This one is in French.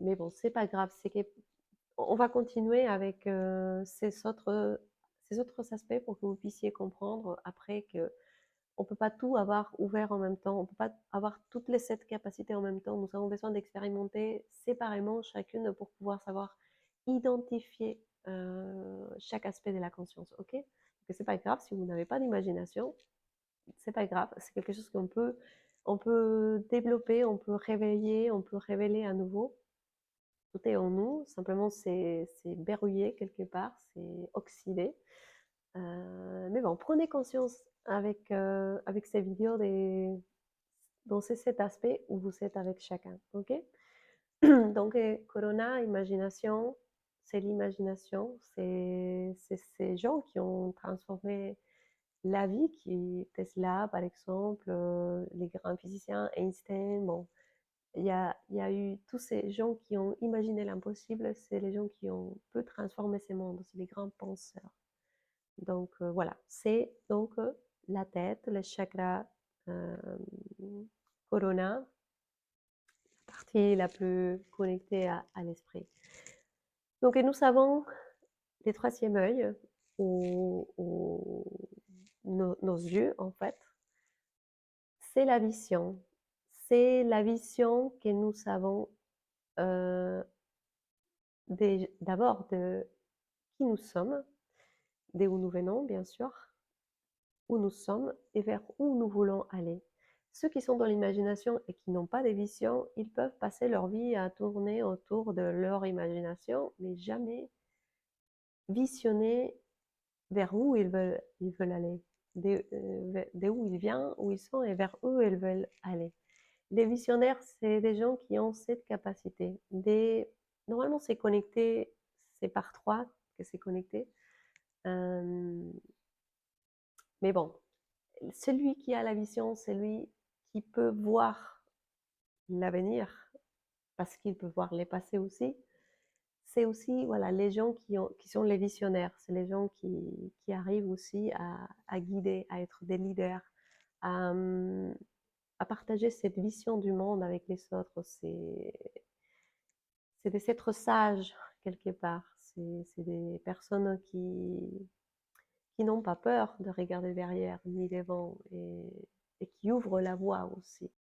mais bon, c'est pas grave, on va continuer avec ces autres aspects pour que vous puissiez comprendre après que on peut pas tout avoir ouvert en même temps, on peut pas avoir toutes les 7 capacités en même temps. Nous avons besoin d'expérimenter séparément chacune pour pouvoir savoir identifier chaque aspect de la conscience, ok? Donc c'est pas grave si vous n'avez pas d'imagination, c'est pas grave, c'est quelque chose on peut développer, on peut réveiller, on peut révéler à nouveau. Tout est en nous, simplement c'est verrouillé quelque part, c'est oxydé. Mais bon, prenez conscience avec ces vidéos dans ces 7 aspects où vous êtes avec chacun, ok? Donc, Corona, imagination, c'est l'imagination, c'est ces gens qui ont transformé la vie, qui Tesla, par exemple, les grands physiciens, Einstein, bon, il y a eu tous ces gens qui ont imaginé l'impossible, c'est les gens qui ont peu transformé ces mondes, c'est les grands penseurs. Donc voilà, c'est donc la tête, le chakra euh, corona, la partie la plus connectée à l'esprit. Donc et nous savons les troisième œil, nos yeux en fait, c'est la vision. C'est la vision que nous savons euh, d'abord de qui nous sommes, d'où nous venons bien sûr, où nous sommes et vers où nous voulons aller. Ceux qui sont dans l'imagination et qui n'ont pas de vision, ils peuvent passer leur vie à tourner autour de leur imagination, mais jamais visionner vers où ils veulent aller, de où ils viennent, où ils sont et vers où ils veulent aller. Les visionnaires, c'est des gens qui ont cette capacité. Normalement, c'est connecté, c'est par trois que c'est connecté. Euh, mais bon, celui qui a la vision, c'est lui qui peut voir l'avenir, parce qu'il peut voir les passés aussi. C'est aussi voilà, les gens qui sont les visionnaires, c'est les gens qui arrivent aussi à guider, à être des leaders, à, à partager cette vision du monde avec les autres. C'est des êtres sages, quelque part. C'est des personnes qui n'ont pas peur de regarder derrière ni devant et qui ouvrent la voie aussi.